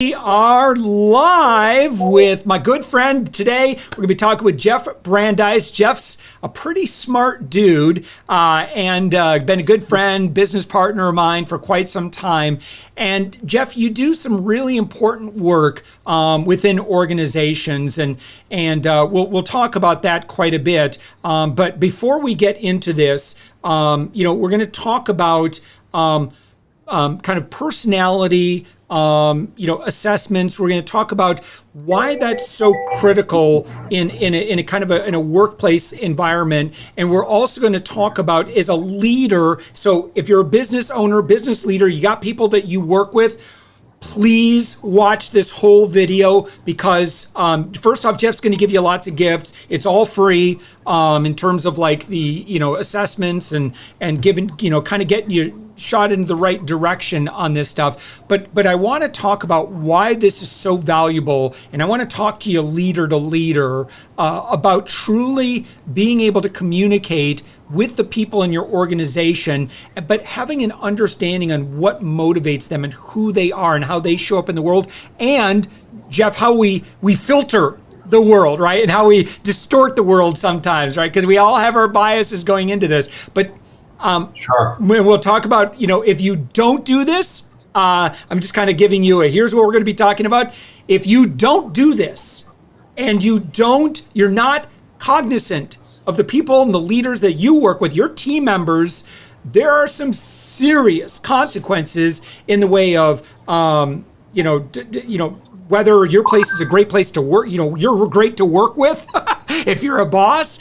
We are live with my good friend today. We're going to be talking with Jeff Brandies. Jeff's a pretty smart dude and been a good friend, business partner of mine for quite some time. And Jeff, you do some really important work within organizations, and we'll talk about that quite a bit. But before we get into this, we're going to talk about kind of personality. Assessments. We're going to talk about why that's so critical in a workplace environment, and we're also going to talk about as a leader. So if you're a business owner, business leader, you got people that you work with. Please watch this whole video because first off, Jeff's going to give you lots of gifts. It's all free in terms of like the assessments and giving kind of getting you shot in the right direction on this stuff. But I want to talk about why this is so valuable, and I want to talk to you leader to leader about truly being able to communicate with the people in your organization, but having an understanding on what motivates them and who they are and how they show up in the world. And Jeff, how we filter the world, right? And how we distort the world sometimes, right? Because we all have our biases going into this. But sure. We'll talk about, if you don't do this, I'm just kind of giving you here's what we're going to be talking about. If you don't do this and you're not cognizant of the people and the leaders that you work with, your team members, there are some serious consequences in the way of, whether your place is a great place to work, you're great to work with. If you're a boss,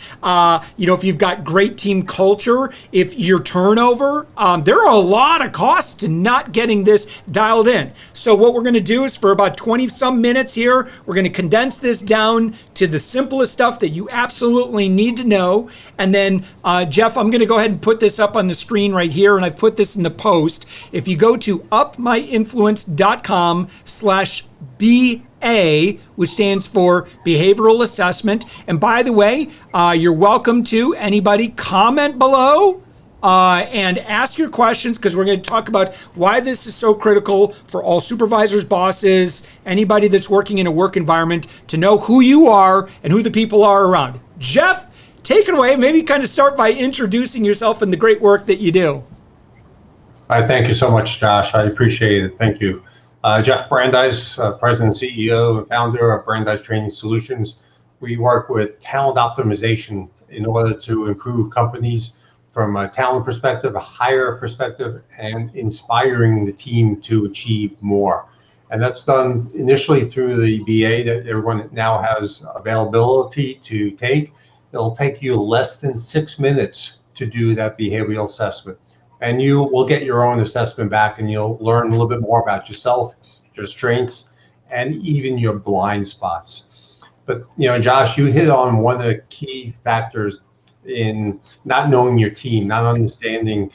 if you've got great team culture, if your turnover, there are a lot of costs to not getting this dialed in. So what we're going to do is for about 20 some minutes here, we're going to condense this down to the simplest stuff that you absolutely need to know. And then, Jeff, I'm going to go ahead and put this up on the screen right here. And I've put this in the post. If you go to upmyinfluence.com/BA, which stands for behavioral assessment. And by the way, you're welcome to anybody comment below and ask your questions, because we're going to talk about why this is so critical for all supervisors, bosses, anybody that's working in a work environment, to know who you are and who the people are around. Jeff, take it away. Maybe kind of start by introducing yourself and the great work that you do. All right, thank you so much, Josh. I appreciate it. Thank you. Jeff Brandies, President, CEO, and founder of Brandies Training Solutions. We work with talent optimization in order to improve companies from a talent perspective, a higher perspective, and inspiring the team to achieve more. And that's done initially through the BA that everyone now has availability to take. It'll take you less than 6 minutes to do that behavioral assessment. And you will get your own assessment back, and you'll learn a little bit more about yourself, your strengths, and even your blind spots. But, Josh, you hit on one of the key factors in not knowing your team, not understanding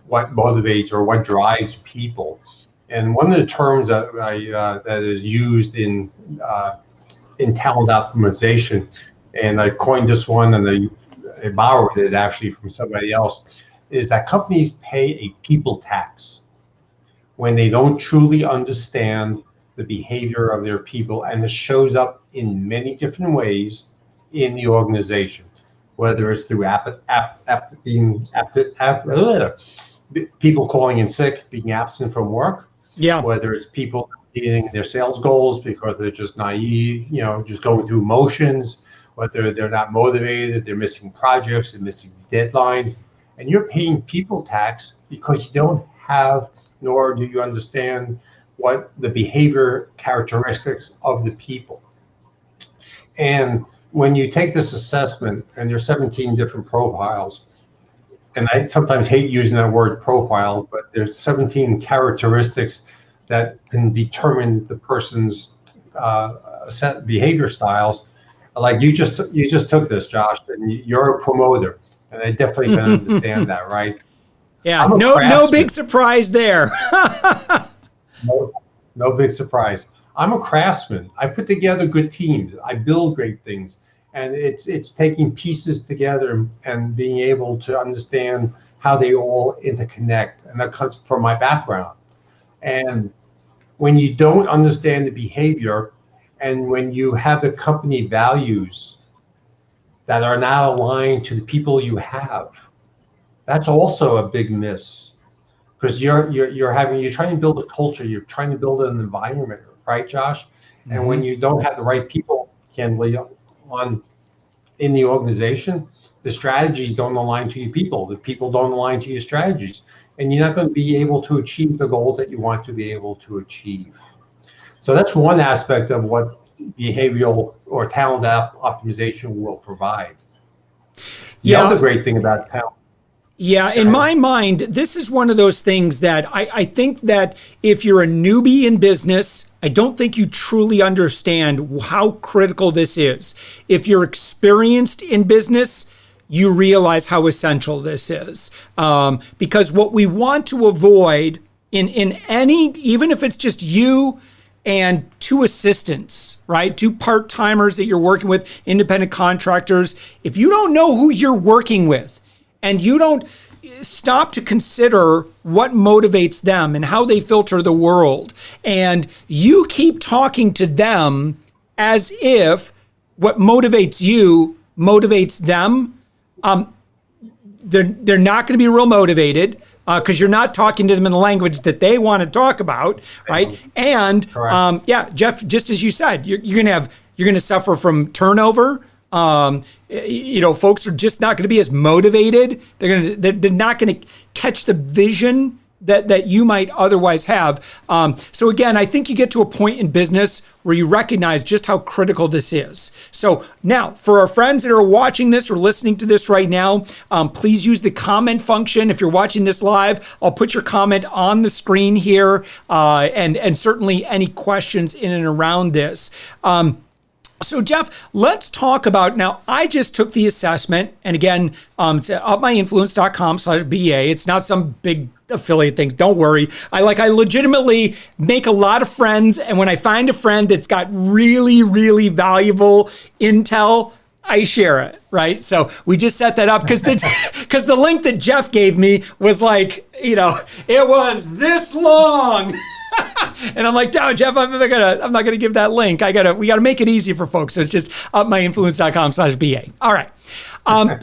what motivates or what drives people. And one of the terms that that is used in talent optimization, and I coined this one, and I borrowed it actually from somebody else, is that companies pay a people tax when they don't truly understand the behavior of their people, and it shows up in many different ways in the organization, whether it's through people calling in sick, being absent from work, whether it's people hitting their sales goals because they're just naive, just going through motions, whether they're not motivated, they're missing projects, they're missing deadlines. And you're paying people tax because you don't have, nor do you understand what the behavior characteristics of the people. And when you take this assessment, and there's 17 different profiles, and I sometimes hate using that word profile, but there's 17 characteristics that can determine the person's set behavior styles. Like you just took this, Josh, and you're a promoter. And I definitely can understand that, right? Yeah, no big surprise there. No big surprise. I'm a craftsman. I put together good teams. I build great things. And it's taking pieces together and being able to understand how they all interconnect. And that comes from my background. And when you don't understand the behavior, and when you have the company values that are now aligned to the people you have, that's also a big miss. Because you're trying to build a culture, you're trying to build an environment, right, Josh? And when you don't have the right people candidly on in the organization, the strategies don't align to your people. The people don't align to your strategies, and you're not going to be able to achieve the goals that you want to be able to achieve. So that's one aspect of what behavioral or talent optimization will provide. The other great thing about talent. Yeah, in my mind, this is one of those things that I think that if you're a newbie in business, I don't think you truly understand how critical this is. If you're experienced in business, you realize how essential this is. Because what we want to avoid in any, even if it's just you and two assistants, right? Two part-timers that you're working with, independent contractors, if you don't know who you're working with, and you don't stop to consider what motivates them and how they filter the world, and you keep talking to them as if what motivates you motivates them, they're not going to be real motivated because you're not talking to them in the language that they want to talk about, right? And yeah, Jeff, just as you said, you're going to suffer from turnover. Folks are just not going to be as motivated. They're not going to catch the vision that you might otherwise have. So again, I think you get to a point in business where you recognize just how critical this is. So now, for our friends that are watching this or listening to this right now, please use the comment function. If you're watching this live, I'll put your comment on the screen here, and certainly any questions in and around this. So Jeff, let's talk about, now I just took the assessment, and again, it's at upmyinfluence.com/BA. It's not some big affiliate thing. Don't worry. I legitimately make a lot of friends, and when I find a friend that's got really, really valuable intel, I share it, right? So we just set that up because the link that Jeff gave me was like, it was this long. And I'm like, no, Jeff, I'm not gonna give that link. We gotta make it easy for folks. So it's just upmyinfluence.com/BA. All right.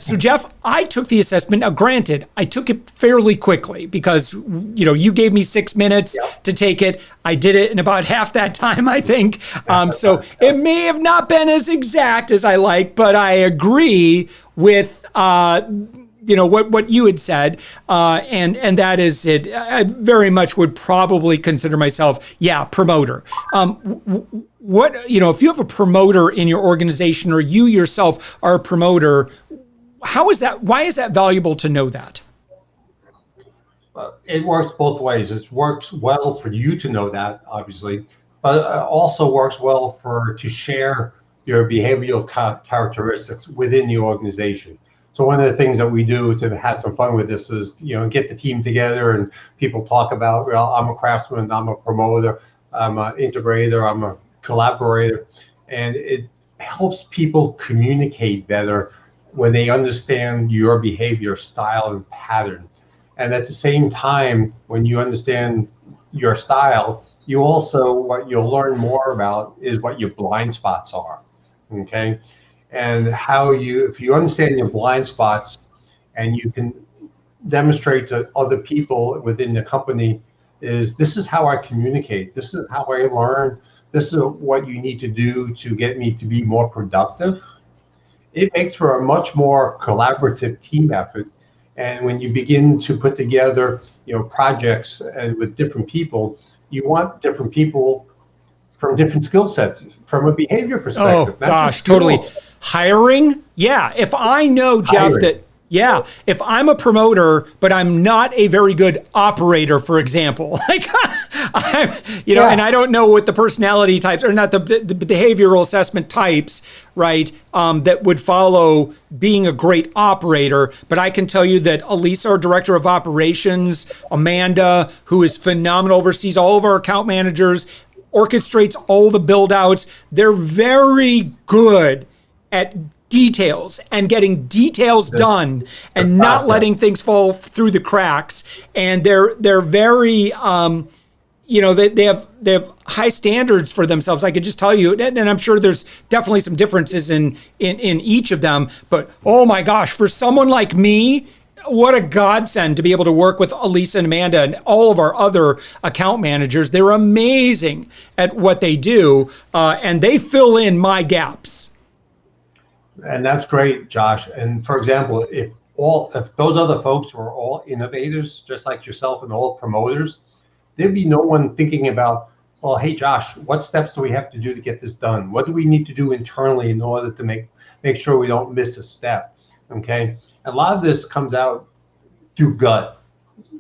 So Jeff, I took the assessment. Now, granted, I took it fairly quickly because you gave me 6 minutes to take it. I did it in about half that time, I think. So it may have not been as exact as I like, but I agree with what you had said, and that is it. I very much would probably consider myself, promoter. If you have a promoter in your organization or you yourself are a promoter, how is that? Why is that valuable to know that? It works both ways. It works well for you to know that, obviously, but it also works well to share your behavioral characteristics within the organization. So one of the things that we do to have some fun with this is, get the team together and people talk about, well, I'm a craftsman, I'm a promoter, I'm an integrator, I'm a collaborator. And it helps people communicate better when they understand your behavior, style, and pattern. And at the same time, when you understand your style, what you'll learn more about is what your blind spots are, okay? And if you understand your blind spots and you can demonstrate to other people within the company, this is how I communicate, this is how I learn, this is what you need to do to get me to be more productive. It makes for a much more collaborative team effort. And when you begin to put together, projects with different people, you want different people from different skill sets, from a behavior perspective. Oh, gosh, totally. Hiring? Yeah. If I know, Jeff, if I'm a promoter, but I'm not a very good operator, for example, and I don't know what the personality types or not the behavioral assessment types, right, that would follow being a great operator. But I can tell you that Elisa, our director of operations, Amanda, who is phenomenal, oversees all of our account managers, orchestrates all the build outs. They're very good at details and getting details done and not letting things fall through the cracks. And they're very they have high standards for themselves. I could just tell you, and I'm sure there's definitely some differences in each of them. But oh my gosh, for someone like me, what a godsend to be able to work with Elisa and Amanda and all of our other account managers. They're amazing at what they do, and they fill in my gaps. And that's great, Josh. And for example, if those other folks were all innovators, just like yourself, and all promoters, there'd be no one thinking about, well, hey, Josh, what steps do we have to do to get this done? What do we need to do internally in order to make sure we don't miss a step? Okay. A lot of this comes out through gut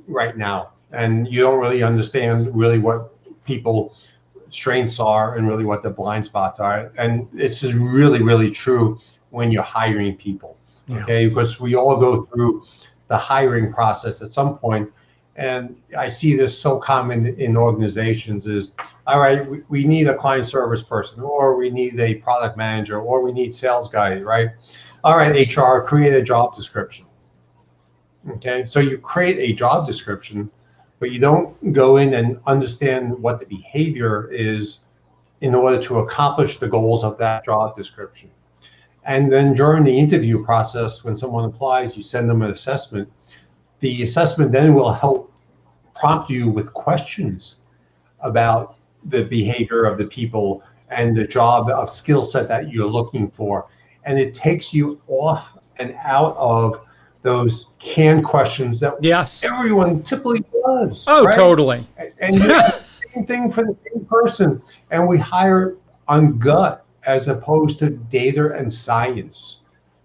right now, and you don't really understand really what people's strengths are and really what the blind spots are. And this is really, really true when you're hiring people. Okay, because we all go through the hiring process at some point, and I see this so common in organizations is, all right, we need a client service person, or we need a product manager, or we need sales guy, right? All right, HR, create a job description. Okay, so you create a job description, but you don't go in and understand what the behavior is in order to accomplish the goals of that job description. And then during the interview process, when someone applies, you send them an assessment. The assessment then will help prompt you with questions about the behavior of the people and the job of skill set that you're looking for. And it takes you off and out of those canned questions that everyone typically does. Oh, right? Totally. And the same thing for the same person. And we hire on gut as opposed to data and science.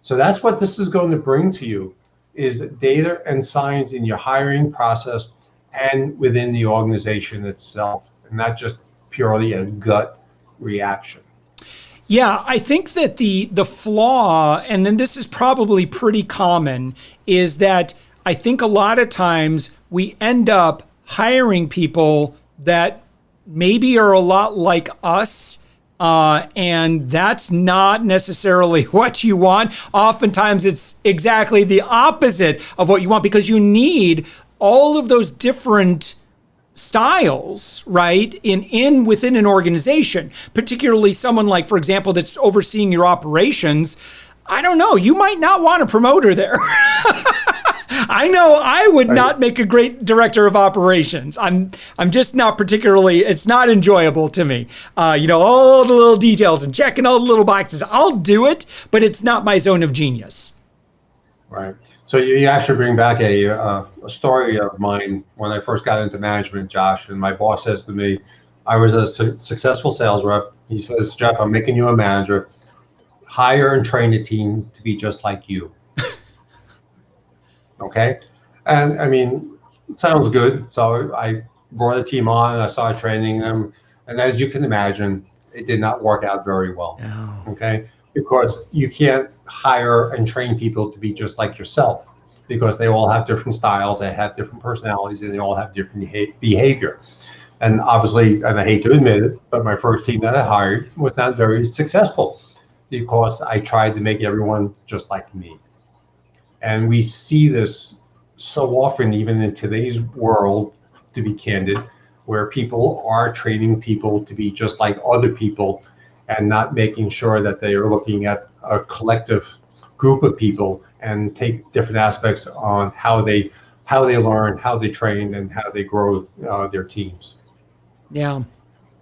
So that's what this is going to bring to you, is data and science in your hiring process and within the organization itself, and not just purely a gut reaction. Yeah, I think that the flaw, and then this is probably pretty common, is that I think a lot of times we end up hiring people that maybe are a lot like us, and that's not necessarily what you want. Oftentimes it's exactly the opposite of what you want, because you need all of those different styles, right, within an organization, particularly someone like, for example, that's overseeing your operations. I don't know, you might not want a promoter there. I know I would not make a great director of operations. I'm just not particularly, it's not enjoyable to me. All the little details and checking all the little boxes. I'll do it, but it's not my zone of genius. Right. So you actually bring back a story of mine when I first got into management, Josh, and my boss says to me, I was a successful sales rep. He says, Jeff, I'm making you a manager. Hire and train a team to be just like you. Okay. And I mean, it sounds good. So I brought a team on and I started training them. And as you can imagine, it did not work out very well. No. Okay. Because you can't hire and train people to be just like yourself, because they all have different styles, they have different personalities, and they all have different behavior. And obviously, and I hate to admit it, but my first team that I hired was not very successful because I tried to make everyone just like me. And we see this so often, even in today's world, to be candid, where people are training people to be just like other people and not making sure that they are looking at a collective group of people and take different aspects on how they learn, how they train, and how they grow their teams.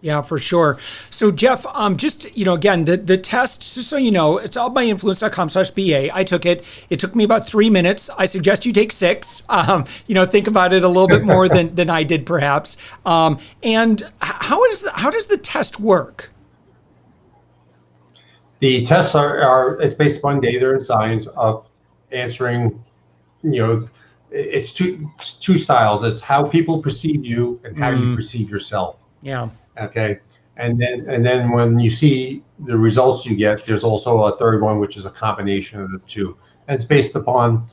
Yeah, for sure. So Jeff, just, again, the test, just so you know, it's all myinfluence.com/BA. I took it. It took me about 3 minutes. I suggest you take 6. Think about it a little bit more than I did perhaps. And how does the test work? The tests it's based upon data and science of answering, it's two styles. It's how people perceive you and how you perceive yourself. Yeah. Okay. And then when you see the results you get, there's also a third one, which is a combination of the two. And it's based upon,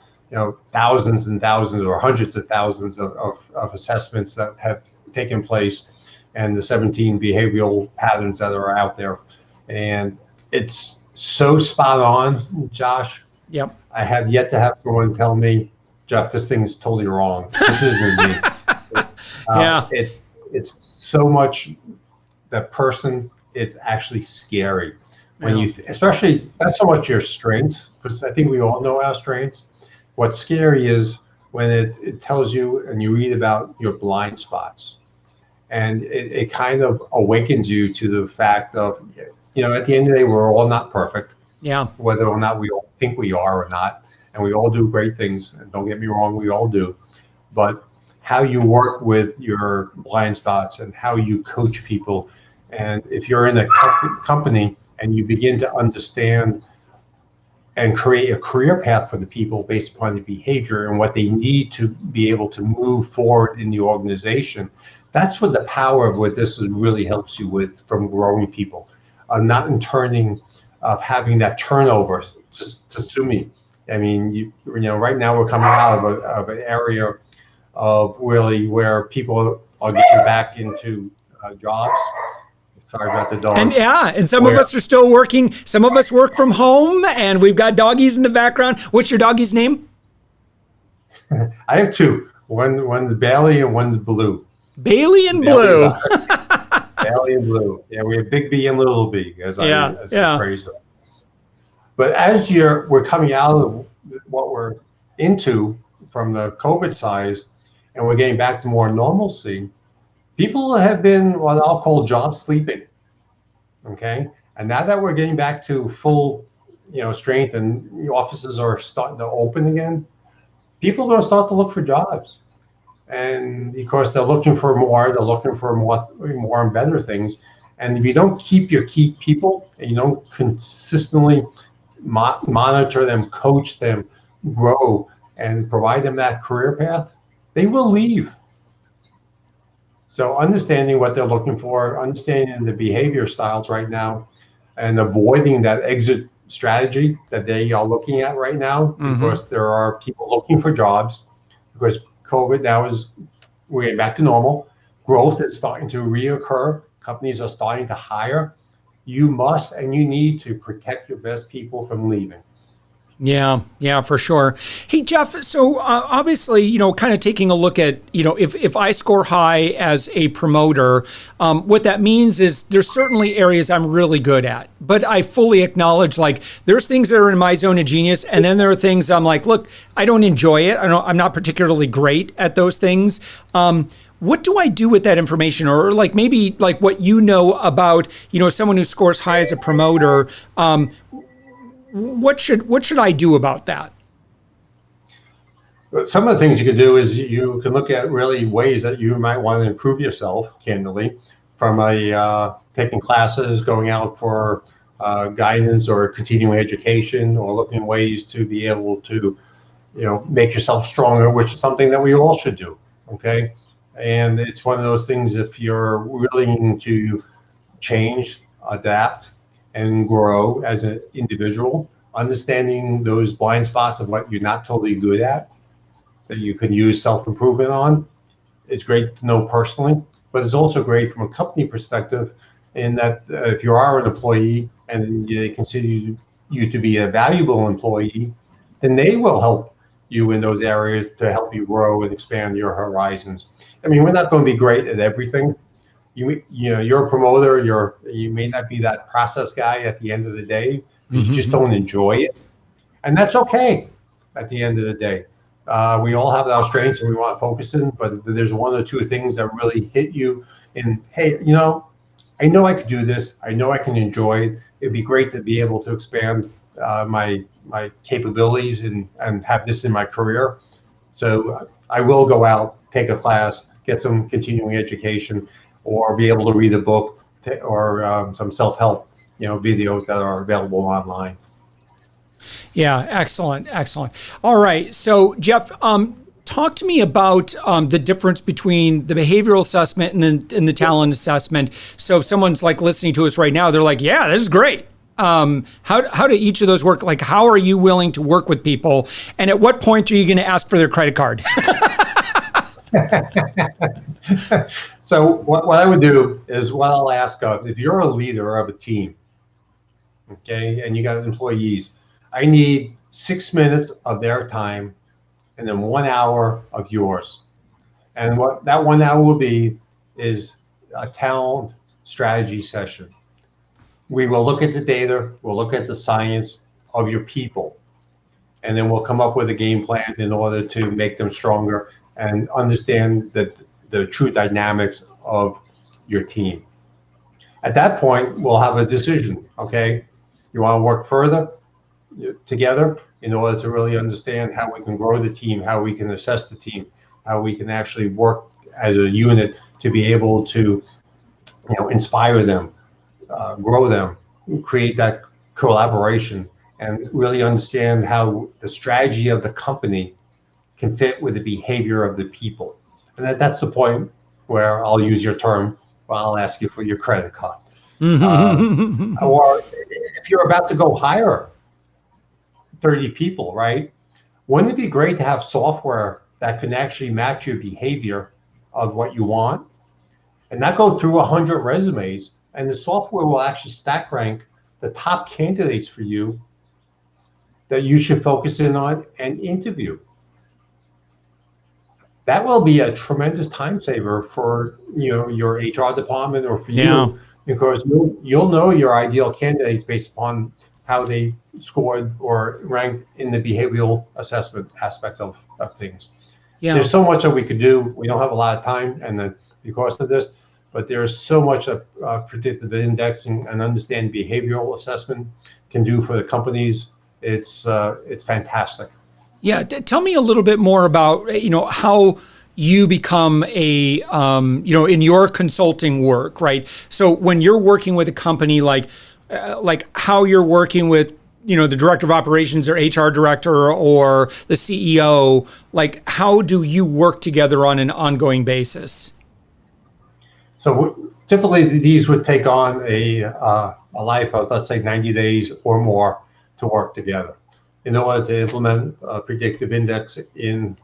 thousands and thousands or hundreds of thousands of assessments that have taken place and the 17 behavioral patterns that are out there. And it's so spot on, Josh. Yep. I have yet to have someone tell me, Jeff, this thing is totally wrong. This isn't me. Yeah. it's so much that person, it's actually scary. When Yeah. you, especially not so much your strengths, because I think we all know our strengths. What's scary is when it tells you and you read about your blind spots, and it kind of awakens you to the fact of, at the end of the day, we're all not perfect, Yeah. whether or not we all think we are or not, and we all do great things. And don't get me wrong, we all do. But how you work with your blind spots and how you coach people, and if you're in a company and you begin to understand and create a career path for the people based upon the behavior and what they need to be able to move forward in the organization, that's what the power of what this is really helps you with from growing people, not in turning of having that turnover to sue me. I mean, right now we're coming out of an area of really where people are getting back into jobs. Sorry about the And dogs. and some of us are still working. Some of us work from home, and we've got doggies in the background. What's your doggie's name? I have two. One's Bailey and one's Blue. Bailey and Bailey's Blue. Bailey and Blue. Yeah, we have Big B and Little B, as I phrase it. But as we're coming out of what we're into from the COVID size, and we're getting back to more normalcy, people have been what I'll call job sleeping. Okay, and now that we're getting back to full, strength, and the offices are starting to open again, people are going to start to look for jobs, and because they're looking for more, more and better things. And if you don't keep your key people and you don't consistently monitor them, coach them, grow, and provide them that career path, they will leave. So understanding what they're looking for, understanding the behavior styles right now, and avoiding that exit strategy that they are looking at right now, because there are people looking for jobs, because COVID now we're getting back to normal. Growth is starting to reoccur. Companies are starting to hire. You must and you need to protect your best people from leaving. Yeah, for sure. Hey, Jeff, so obviously, kind of taking a look at, if I score high as a promoter, what that means is there's certainly areas I'm really good at, but I fully acknowledge, like, there's things that are in my zone of genius, and then there are things I'm like, look, I don't enjoy it. I'm not particularly great at those things. What do I do with that information? Or like maybe like what about, someone who scores high as a promoter, what should I do about that? Some of the things you can do is you can look at really ways that you might want to improve yourself, candidly, from taking classes, going out for guidance or continuing education, or looking at ways to be able to, make yourself stronger, which is something that we all should do. Okay, and it's one of those things, if you're willing to change, adapt, and grow as an individual, understanding those blind spots of what you're not totally good at, that you can use self-improvement on. It's great to know personally, but it's also great from a company perspective, in that if you are an employee and they consider you to be a valuable employee, then they will help you in those areas to help you grow and expand your horizons. I mean, we're not going to be great at everything. You're a promoter. You may not be that process guy at the end of the day. You just don't enjoy it, and that's okay. At the end of the day, we all have our strengths and we want to focus in. But there's one or two things that really hit you. And hey, I know I could do this. I know I can enjoy it. It'd be great to be able to expand my capabilities and have this in my career. So I will go out, take a class, get some continuing education, or be able to read a book, or some self-help, videos that are available online. Yeah, excellent. All right, so Jeff, talk to me about the difference between the behavioral assessment and the talent assessment. So if someone's like listening to us right now, they're like, yeah, this is great. How do each of those work? Like, how are you willing to work with people? And at what point are you going to ask for their credit card? So what I would do is, what I'll ask of, if you're a leader of a team, okay, and you got employees, I need 6 minutes of their time and then 1 hour of yours. And what that 1 hour will be is a talent strategy session. We will look at the data, we'll look at the science of your people, and then we'll come up with a game plan in order to make them stronger and understand the true dynamics of your team. At that point, we'll have a decision, okay? You want to work further together in order to really understand how we can grow the team, how we can assess the team, how we can actually work as a unit to be able to, inspire them, grow them, create that collaboration, and really understand how the strategy of the company can fit with the behavior of the people. And that's the point where I'll use your term, well, I'll ask you for your credit card. Or if you're about to go hire 30 people, right? Wouldn't it be great to have software that can actually match your behavior of what you want and not go through 100 resumes, and the software will actually stack rank the top candidates for you that you should focus in on and interview. That will be a tremendous time saver for your HR department or for you, because you'll know your ideal candidates based upon how they scored or ranked in the behavioral assessment aspect of things. Yeah. There's so much that we could do. We don't have a lot of time, and because of this, but there's so much that predictive indexing and understand behavioral assessment can do for the companies. It's fantastic. Yeah, tell me a little bit more about how you become a in your consulting work, right? So when you're working with a company, like how you're working with the director of operations or HR director or the CEO, like how do you work together on an ongoing basis? So typically these would take on a life of, let's say, 90 days or more to work together in order to implement a predictive index in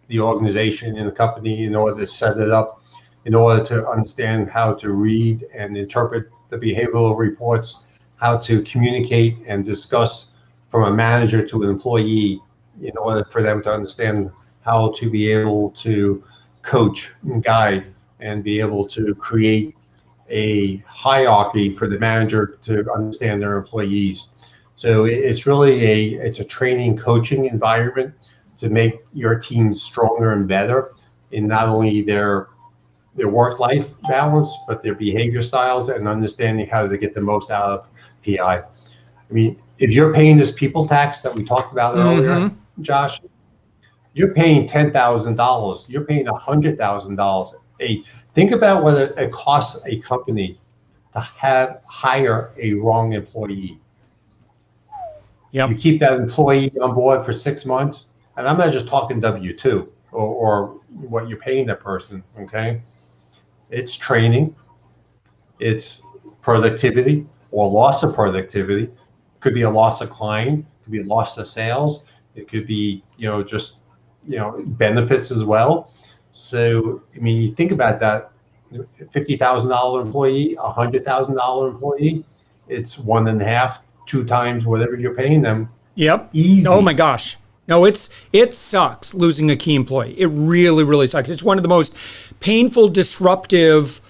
the organization, in the company, in order to set it up, in order to understand how to read and interpret the behavioral reports, how to communicate and discuss from a manager to an employee in order for them to understand how to be able to coach and guide and be able to create a hierarchy for the manager to understand their employees. So it's really a training coaching environment to make your team stronger and better in not only their work-life balance, but their behavior styles and understanding how to get the most out of PI. I mean, if you're paying this people tax that we talked about earlier, Josh, you're paying $10,000. You're paying $100,000. Think about what it costs a company to hire a wrong employee. Yep. You keep that employee on board for 6 months, and I'm not just talking W-2 or what you're paying that person, okay? It's training, it's productivity or loss of productivity. It could be a loss of client, it could be a loss of sales, it could be, just, benefits as well. So, I mean, you think about that, $50,000 employee, $100,000 employee, it's 1.5, 2 times whatever you're paying them. Yep. Easy. Oh my gosh. No, it sucks losing a key employee. It really, really sucks. It's one of the most painful, disruptive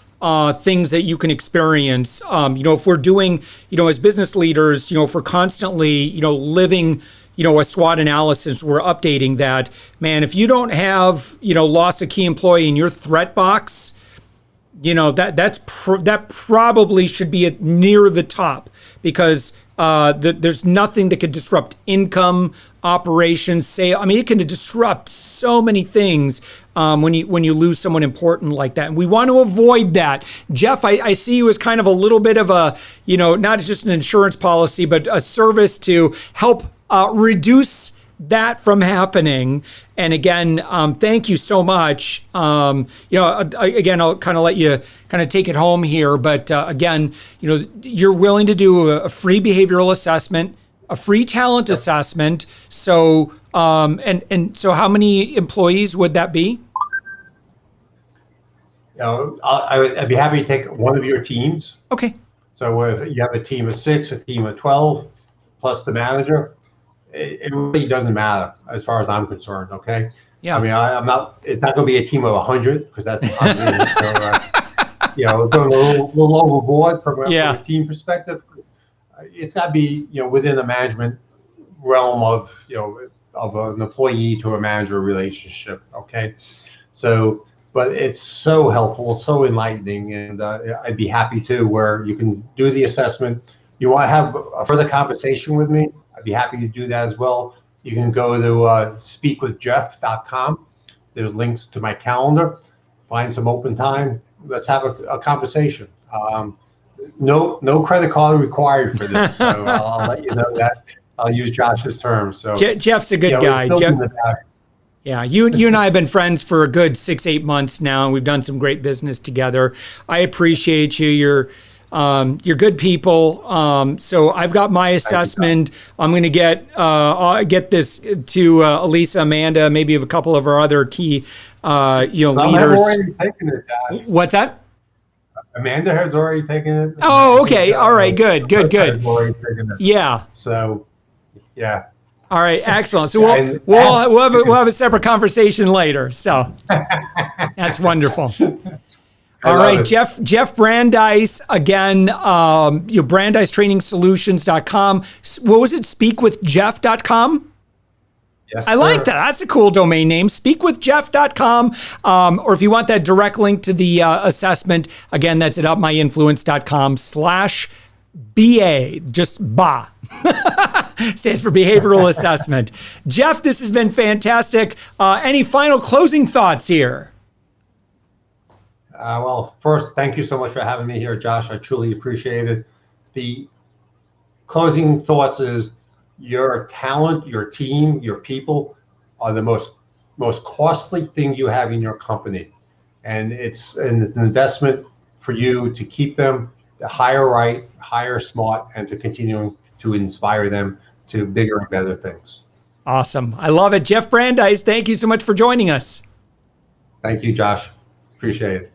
things that you can experience. If we're doing, as business leaders, if we're constantly, living, a SWOT analysis, we're updating that. Man, if you don't have, lost a key employee in your threat box, that probably should be near the top, because there's nothing that could disrupt income, operations, sale. I mean, it can disrupt so many things when you lose someone important like that. And we want to avoid that. Jeff, I see you as kind of a little bit of a, not just an insurance policy, but a service to help reduce that from happening. And again, thank you so much. Again, I'll kind of let you kind of take it home here. But again, you're willing to do a free behavioral assessment, a free talent assessment. So, and so how many employees would that be? I'd be happy to take one of your teams. Okay. So if you have a team of 6, a team of 12, plus the manager, it really doesn't matter as far as I'm concerned. Okay. Yeah. I mean, I'm not. It's not going to be a team of 100 because that's obviously going a little overboard from Yeah. from a team perspective. It's got to be, within the management realm of, of an employee to a manager relationship. Okay. So, but it's so helpful, so enlightening, and I'd be happy to, where you can do the assessment. You want to have a further conversation with me, I'd be happy to do that as well. You can go to speakwithjeff.com. There's links to my calendar. Find some open time. Let's have a conversation. No credit card required for this, so I'll let you know that. I'll use Josh's terms. So Jeff's a good guy. Yeah, you and I have been friends for a good 6-8 months now, and we've done some great business together. I appreciate you. You're good people. So I've got my assessment. I'm going to get this to Elisa, Amanda, maybe a couple of our other key Some leaders. have already taken it, Josh. What's that? Amanda has already taken it. Oh, okay. All right. Good. Has already taken it. Yeah. So, yeah. All right. Excellent. So we'll have a separate conversation later. So that's wonderful. All right, Jeff Brandies, again, BrandisTrainingSolutions.com. What was it? Speakwithjeff.com? Yes, I like that. That's a cool domain name, speakwithjeff.com. Or if you want that direct link to the assessment, again, that's at upmyinfluence.com/BA, just BA. Stands for Behavioral Assessment. Jeff, this has been fantastic. Any final closing thoughts here? Well, first, thank you so much for having me here, Josh. I truly appreciate it. The closing thoughts is your talent, your team, your people are the most costly thing you have in your company. And it's an investment for you to keep them, to hire right, hire smart, and to continue to inspire them to bigger and better things. Awesome. I love it. Jeff Brandies, thank you so much for joining us. Thank you, Josh. Appreciate it.